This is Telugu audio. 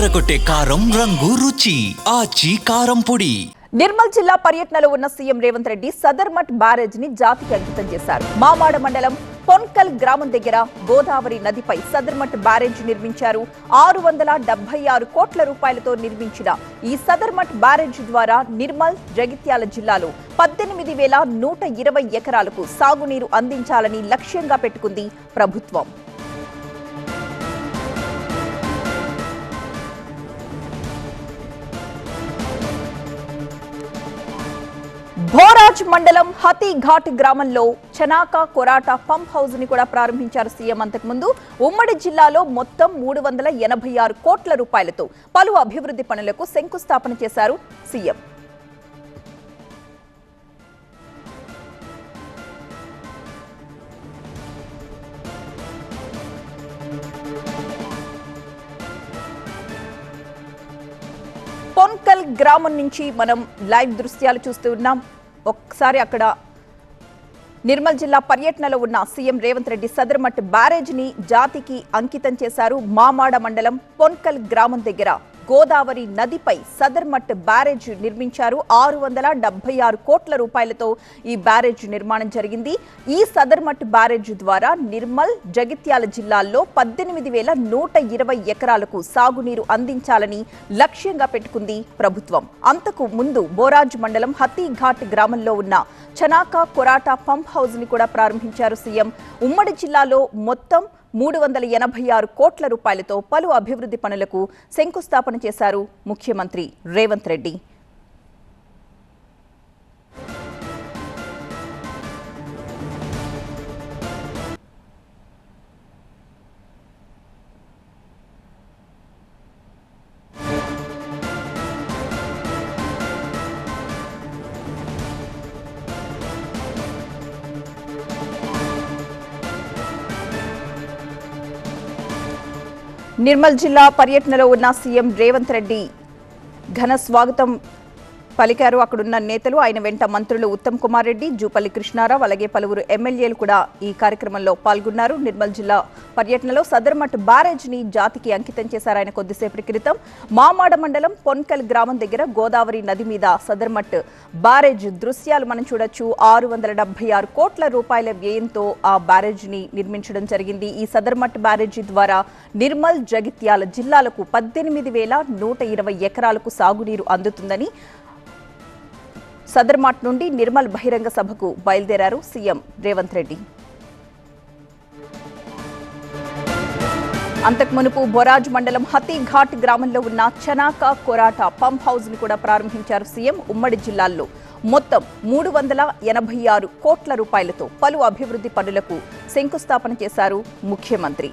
అదరగొట్టే కారం రంగు రుచి ఆచి కారం పొడి. నిర్మల్ జిల్లా పర్యటనలో ఉన్న సీఎం రేవంత్ రెడ్డి సదర్మట్ బ్యారేజ్ ని జాతికి అంకితం చేశారు. మామాడ మండలం పొన్కల్ గ్రామం దగ్గర గోదావరి నదిపై సదర్మట్ బ్యారేజ్ నిర్మించారు. 676 కోట్ల రూపాయలతో నిర్మించిన ఈ సదర్మట్ బ్యారేజ్ ద్వారా నిర్మల్, జగిత్యాల జిల్లాలో 18,120 ఎకరాలకు సాగునీరు అందించాలని లక్ష్యంగా పెట్టుకుంది ప్రభుత్వం. భోరాజ్ మండలం హతీఘాట్ గ్రామంలో చనాకా కొరాటా పంప్ హౌస్ ని కూడా ప్రారంభించారు సీఎం. అంతకుముందు ఉమ్మడి జిల్లాలో మొత్తం 386 కోట్ల రూపాయలతో పలు అభివృద్ధి పనులకు శంకుస్థాపన చేశారు సీఎం. పొన్కల్ గ్రామం నుంచి మనం లైవ్ దృశ్యాలు చూస్తూ ఉన్నాం. ఒక్కసారి అక్కడ నిర్మల్ జిల్లా పర్యటనలో ఉన్న సీఎం రేవంత్ రెడ్డి సదర్మట్ బ్యారేజ్ ని జాతికి అంకితం చేశారు. మామాడ మండలం పొన్కల్ గ్రామం దగ్గర గోదావరి నదిపై సదర్మట్ బ్యారేజ్ నిర్మించారు. 676 కోట్ల రూపాయలతో ఈ బ్యారేజ్ నిర్మాణం జరిగింది. ఈ సదర్మట్ బ్యారేజ్ ద్వారా నిర్మల్, జగిత్యాల జిల్లాల్లో 18,120 ఎకరాలకు సాగునీరు అందించాలని లక్ష్యంగా పెట్టుకుంది ప్రభుత్వం. అంతకు ముందు బోరాజ్ మండలం హతీఘాట్ గ్రామంలో ఉన్న చనాకా కొరాటా పంప్ హౌస్ ని కూడా ప్రారంభించారు సీఎం. ఉమ్మడి జిల్లాలో మొత్తం 386 కోట్ల రూపాయలతో పలు అభివృద్ధి పనులకు శంకుస్థాపన చేశారు ముఖ్యమంత్రి రేవంత్ రెడ్డి. నిర్మల్ జిల్లా పర్యటనలో ఉన్న సీఎం రేవంత్ రెడ్డి ఘన స్వాగతం పలికారు అక్కడున్న నేతలు. ఆయన వెంట మంత్రులు ఉత్తమ్ కుమార్ రెడ్డి, జూపల్లి కృష్ణారావు, అలాగే పలువురు ఎమ్మెల్యేలు కూడా ఈ కార్యక్రమంలో పాల్గొన్నారు. నిర్మల్ జిల్లా పర్యటనలో సదర్మట్ బ్యారేజ్ ని జాతికి అంకితం చేశారు ఆయన కొద్దిసేపటి క్రితం. మామాడ మండలం పొన్కల్ గ్రామం దగ్గర గోదావరి నది మీద సదర్మట్ బ్యారేజ్ దృశ్యాలు మనం చూడొచ్చు. 676 కోట్ల రూపాయల వ్యయంతో ఆ బ్యారేజ్ ని నిర్మించడం జరిగింది. ఈ సదర్మట్ బ్యారేజీ ద్వారా నిర్మల్, జగిత్యాల జిల్లాలకు 18,120 ఎకరాలకు సాగునీరు అందుతుందని సదర్మట్ నుండి నిర్మల్ బహిరంగ సభకు బయలుదేరారు సీఎం రేవంత్ రెడ్డి. అంతకు మునుపు బొరాజ్ మండలం హతీఘాట్ గ్రామంలో ఉన్న చనాకా కొరాటా పంప్ హౌస్ ని కూడా ప్రారంభించారు సీఎం. ఉమ్మడి జిల్లాల్లో మొత్తం 386 కోట్ల రూపాయలతో పలు అభివృద్ధి పనులకు శంకుస్థాపన చేశారు ముఖ్యమంత్రి.